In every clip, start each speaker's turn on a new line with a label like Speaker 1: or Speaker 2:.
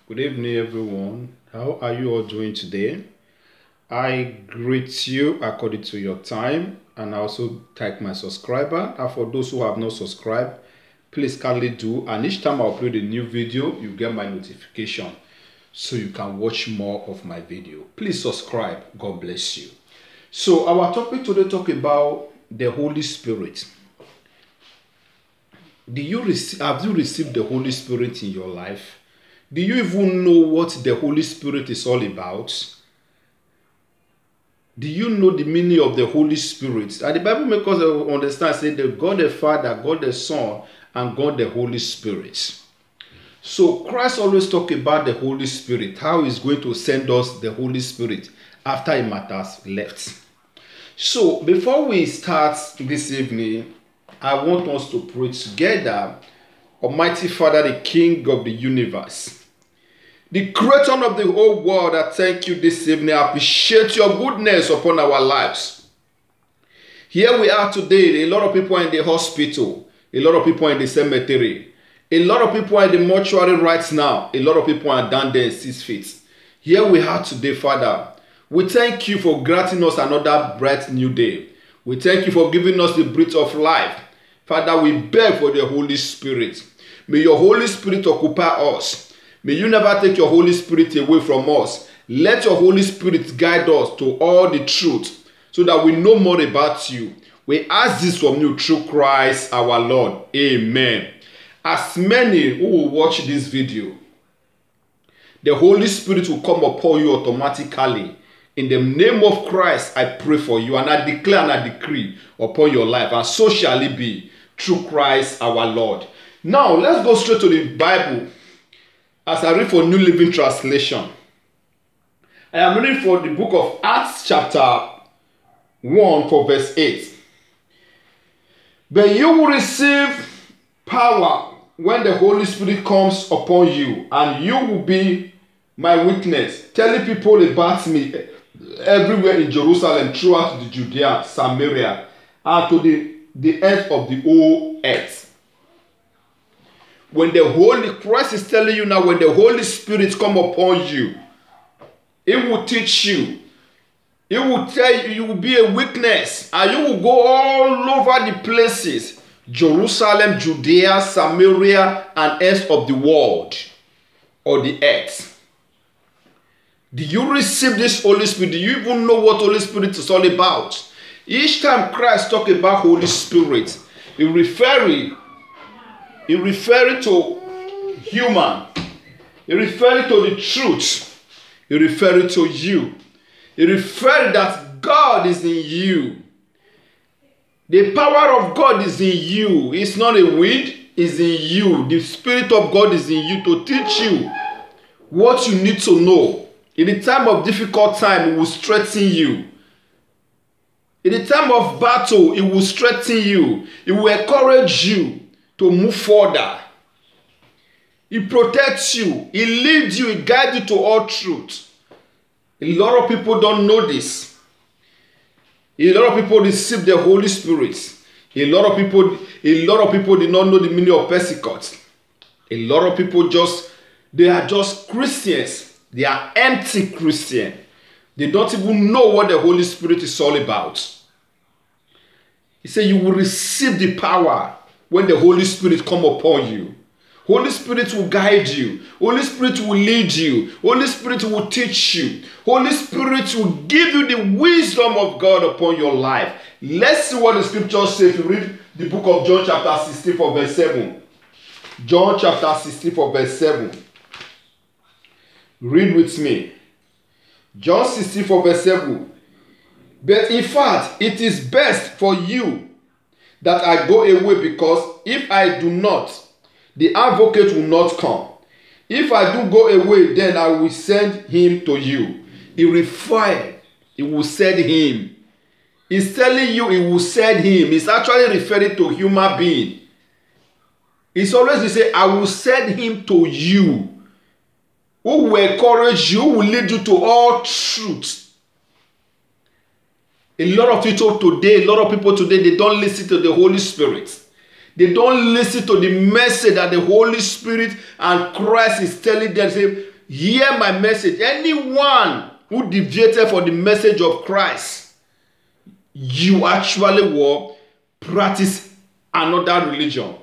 Speaker 1: Good evening, everyone. How are you all doing today? I greet you according to your time, and I also thank my subscriber. And for those who have not subscribed, please kindly do. And each time I upload a new video, you get my notification so you can watch more of my video. Please subscribe. God bless you. So our topic today talk about the Holy Spirit. Have you received the Holy Spirit in your life? Do you even know what the Holy Spirit is all about? Do you know the meaning of the Holy Spirit? And the Bible makes us understand, say that God the Father, God the Son, and God the Holy Spirit. So Christ always talk about the Holy Spirit, how he's going to send us the Holy Spirit after he has left. So before we start this evening, I want us to pray together. Almighty Father, the King of the universe, the creator of the whole world, I thank you this evening. I appreciate your goodness upon our lives. Here we are today. A lot of people are in the hospital. A lot of people are in the cemetery. A lot of people are in the mortuary right now. A lot of people are down there in 6 feet. Here we are today, Father. We thank you for granting us another bright new day. We thank you for giving us the breath of life. Father, we beg for the Holy Spirit. May your Holy Spirit occupy us. May you never take your Holy Spirit away from us. Let your Holy Spirit guide us to all the truth so that we know more about you. We ask this from you through Christ our Lord. Amen. As many who will watch this video, the Holy Spirit will come upon you automatically. In the name of Christ, I pray for you and I declare and I decree upon your life, and so shall it be through Christ our Lord. Now, let's go straight to the Bible as I read for New Living Translation. I am reading for the book of Acts chapter 1 for verse 8. But you will receive power when the Holy Spirit comes upon you, and you will be my witness, telling people about me everywhere in Jerusalem, throughout the Judea, Samaria, and to the end of the whole earth. When the Holy Christ is telling you now, when the Holy Spirit come upon you, it will teach you. It will tell you, you will be a witness, and you will go all over the places, Jerusalem, Judea, Samaria, and ends of the world or the earth. Do you receive this Holy Spirit? Do you even know what Holy Spirit is all about? Each time Christ talks about Holy Spirit, he referring to human. He referring to the truth. He referring to you. He referring that God is in you. The power of God is in you. It's not a wind, it's in you. The Spirit of God is in you to teach you what you need to know. In the time of difficult time, it will strengthen you. In the time of battle, it will strengthen you. It will encourage you to move further. He protects you. He leads you. He guides you to all truth. A lot of people don't know this. A lot of people receive the Holy Spirit. A lot of people did not know the meaning of Pentecost. A lot of people they are just Christians. They are empty Christians. They don't even know what the Holy Spirit is all about. He said you will receive the power when the Holy Spirit come upon you. Holy Spirit will guide you. Holy Spirit will lead you. Holy Spirit will teach you. Holy Spirit will give you the wisdom of God upon your life. Let's see what the scripture says. If you read the book of John chapter 16 for verse 7. John chapter 16 for verse 7. Read with me. John 16 for verse 7. But in fact, it is best for you that I go away, because if I do not, the advocate will not come. If I do go away, then I will send him to you. He will send him. He's telling you he will send him. He's actually referring to human being. He's always saying, I will send him to you, who will encourage you, who will lead you to all truth. A lot of people today, they don't listen to the Holy Spirit. They don't listen to the message that the Holy Spirit and Christ is telling them. Say, hear my message, anyone who deviated from the message of Christ, you actually will practice another religion.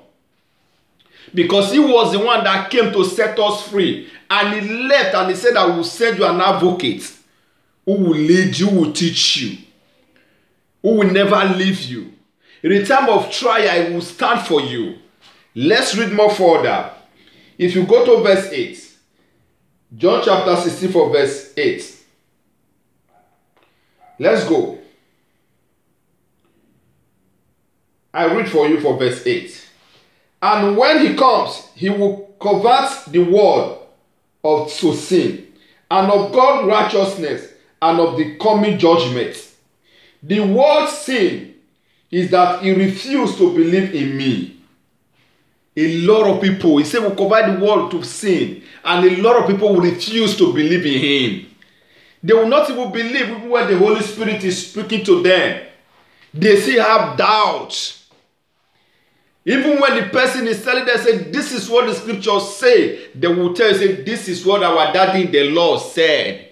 Speaker 1: Because he was the one that came to set us free. And he left and he said, I will send you an advocate who will lead you, who will teach you, who will never leave you. In the time of trial, he will stand for you. Let's read more further. If you go to verse 8, John chapter 64, verse 8. Let's go. I read for you for verse 8. And when he comes, he will convert the world of to sin, and of God's righteousness, and of the coming judgment. The world's sin is that he refused to believe in me. A lot of people, he said, will convert the world to sin, and a lot of people will refuse to believe in him. They will not even believe even when the Holy Spirit is speaking to them. They still have doubts. Even when the person is telling them, say, this is what the scriptures say, they will tell you, say, this is what our daddy in the Lord said.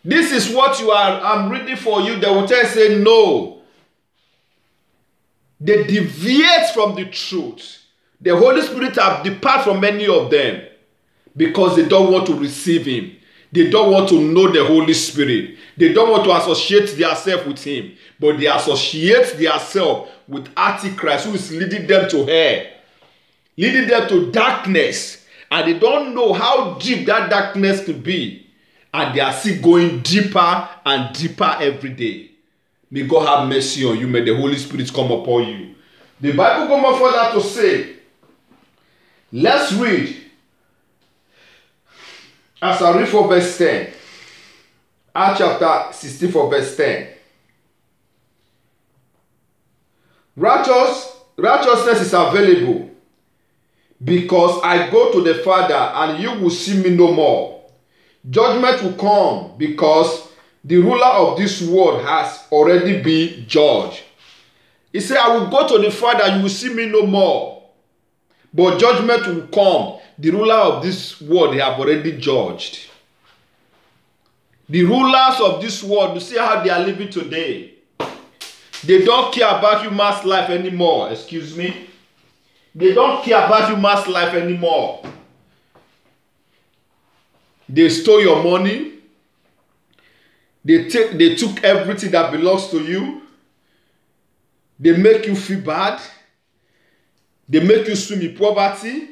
Speaker 1: This is what I'm reading for you. They will tell you, say, no. They deviate from the truth. The Holy Spirit have departed from many of them because they don't want to receive him. They don't want to know the Holy Spirit. They don't want to associate themselves with him. But they associate themselves with Antichrist, who is leading them to hell, leading them to darkness. And they don't know how deep that darkness could be. And they are still going deeper and deeper every day. May God have mercy on you. May the Holy Spirit come upon you. The Bible goes more further to say, let's read. As I read for verse 10. Acts chapter 64 verse 10. Righteousness is available because I go to the Father and you will see me no more. Judgment will come because the ruler of this world has already been judged. He said, I will go to the Father, you will see me no more. But judgment will come. The ruler of this world, they have already judged. The rulers of this world, you see how they are living today. They don't care about human's life anymore. Excuse me. They don't care about human's life anymore. They stole your money. They took everything that belongs to you. They make you feel bad. They make you swim in poverty.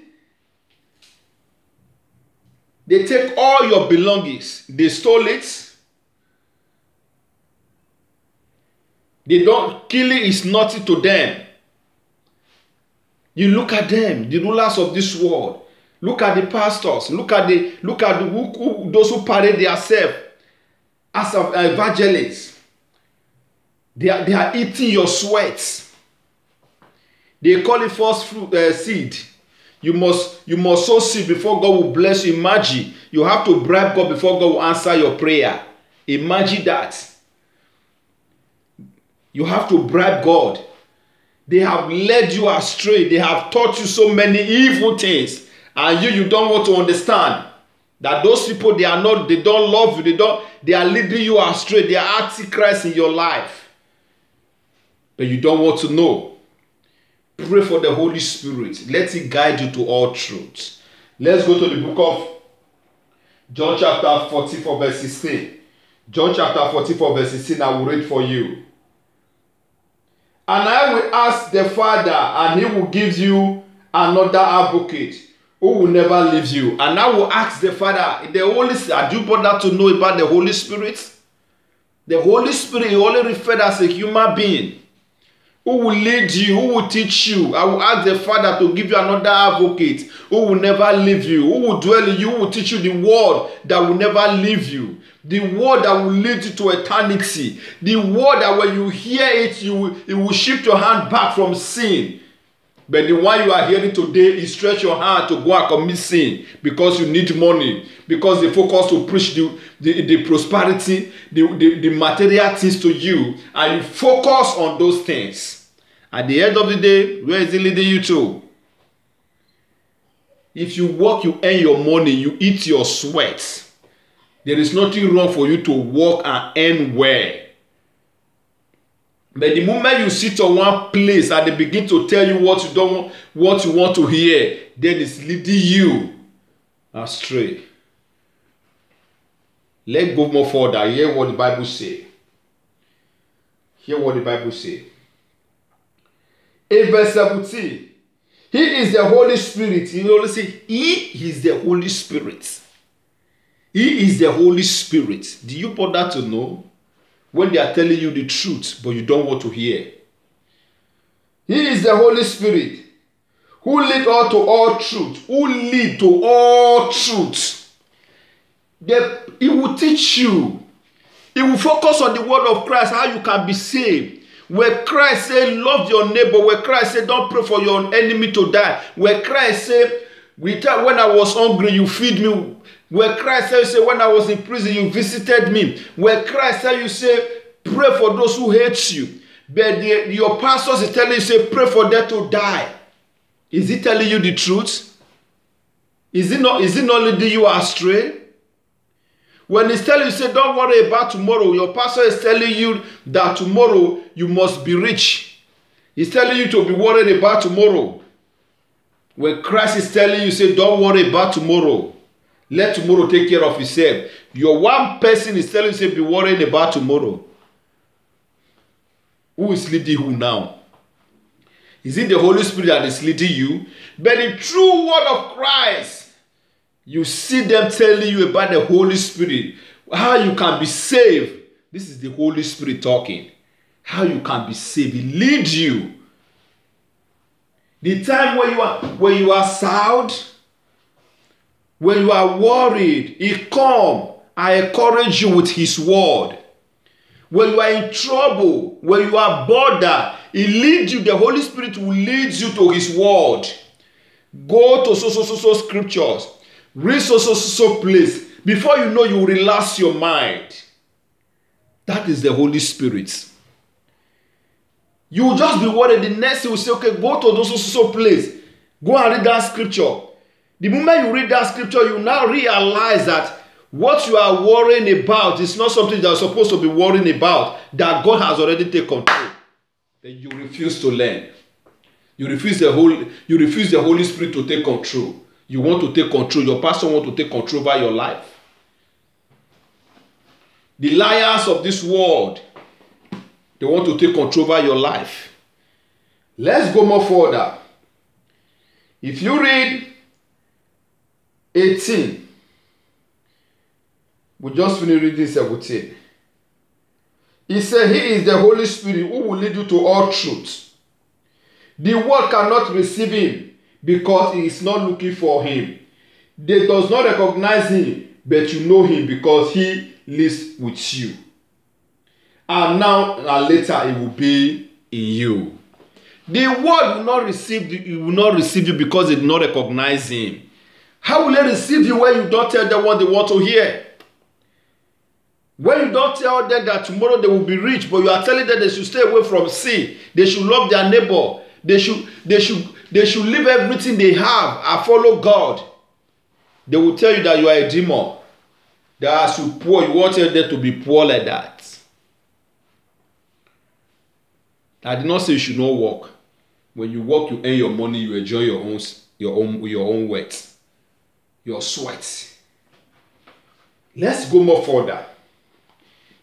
Speaker 1: They take all your belongings. They stole it. They don't, killing is nothing to them. You look at them, the rulers of this world. Look at the pastors. Look at those who parade themselves as evangelists. They are eating your sweat. They call it first fruit seed. You must sow seed before God will bless you. Imagine you have to bribe God before God will answer your prayer. Imagine that. You have to bribe God. They have led you astray. They have taught you so many evil things, and you don't want to understand that those people, they don't love you. They are leading you astray. They are antichrist in your life, but you don't want to know. Pray for the Holy Spirit. Let it guide you to all truth. Let's go to the book of John chapter 44 verse 16. John chapter 44 verse 16, I will read for you. And I will ask the Father, and he will give you another advocate who will never leave you. And I will ask the Father, the Holy Spirit, do you bother to know about the Holy Spirit? The Holy Spirit, he only referred as a human being who will lead you, who will teach you. I will ask the Father to give you another advocate who will never leave you, who will dwell in you, who will teach you the word that will never leave you, the word that will lead you to eternity, the word that when you hear it, it will shift your hand back from sin. But the one you are hearing today is stretch your hand to go and commit sin because you need money, because they focus to preach the prosperity, the material things to you, and you focus on those things. At the end of the day, where is it leading you to? If you work, you earn your money, you eat your sweat. There is nothing wrong for you to work and earn well. But the moment you sit on one place and they begin to tell you what you don't want, what you want to hear, then it's leading you astray. Let's go more further. Hear what the Bible says. Hear what the Bible says. In verse 17, He is the Holy Spirit. He always say, He is the Holy Spirit. He is the Holy Spirit. Do you bother to know when they are telling you the truth, but you don't want to hear? He is the Holy Spirit who lead all to all truth. Who lead to all truth. He will teach you. He will focus on the word of Christ, how you can be saved. Where Christ said, love your neighbor. Where Christ said, don't pray for your enemy to die. Where Christ said, when I was hungry, you feed me. Where Christ said, you say, when I was in prison, you visited me. Where Christ said, you say, pray for those who hate you. But your pastors is telling you, say, pray for them to die. Is he telling you the truth? Is it not leading you astray? When he's telling you, say, don't worry about tomorrow, your pastor is telling you that tomorrow you must be rich. He's telling you to be worried about tomorrow. When Christ is telling you, say, don't worry about tomorrow. Let tomorrow take care of itself. Your one person is telling you, say, be worried about tomorrow. Who is leading who now? Is it the Holy Spirit that is leading you? But the true word of Christ, you see them telling you about the Holy Spirit, how you can be saved. This is the Holy Spirit talking. How you can be saved. He leads you. The time when you are sad, when you are worried, He come and encourage you with His word. When you are in trouble, when you are bothered, He leads you. The Holy Spirit will lead you to His word. Go to so scriptures. Read so place. Before you know, you will relax your mind. That is the Holy Spirit. You will just be worried. The next you will say, okay, go to those so place. Go and read that scripture. The moment you read that scripture, you now realize that what you are worrying about is not something that you're supposed to be worrying about, that God has already taken control. Then you refuse to learn. You refuse the Holy Spirit to take control. You want to take control. Your pastor wants to take control over your life. The liars of this world, they want to take control over your life. Let's go more further. If you read 18, we just finished reading 17. He said, He is the Holy Spirit who will lead you to all truth. The world cannot receive Him because He is not looking for Him. They does not recognize Him, but you know Him because He lives with you. And now and later He will be in you. The world will not receive you because they do not recognize Him. How will they receive you when you don't tell them what they want to hear? When you don't tell them that tomorrow they will be rich, but you are telling them they should stay away from sin, they should love their neighbor, they should leave everything they have and follow God. They will tell you that you are a demon. That as you poor, you want them to be poor like that. I did not say you should not work. When you work, you earn your money, you enjoy your own work, your sweat. Let's go more further.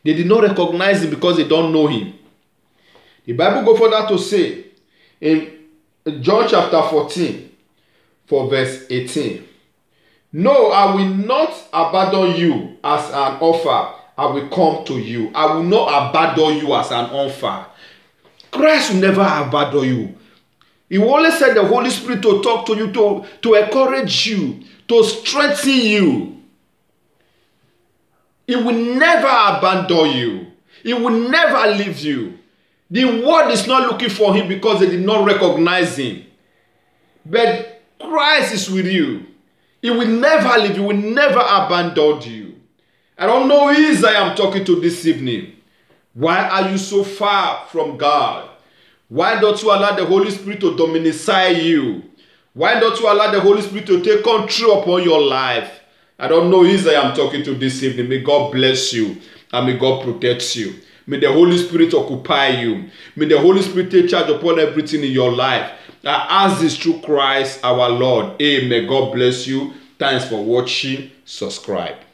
Speaker 1: They did not recognize Him because they don't know Him. The Bible goes further to say in John chapter 14, for verse 18. No, I will not abandon you as an orphan. I will come to you. I will not abandon you as an orphan. Christ will never abandon you. He always said the Holy Spirit to talk to you, to encourage you, to strengthen you. He will never abandon you. He will never leave you. The world is not looking for Him because they did not recognize Him. But Christ is with you. He will never leave you. He will never abandon you. I don't know who is I am talking to this evening. Why are you so far from God? Why don't you allow the Holy Spirit to dominate you? Why don't you allow the Holy Spirit to take control upon your life? I don't know who I am talking to this evening. May God bless you and may God protect you. May the Holy Spirit occupy you. May the Holy Spirit take charge upon everything in your life. I ask this through Christ our Lord. Amen. God bless you. Thanks for watching. Subscribe.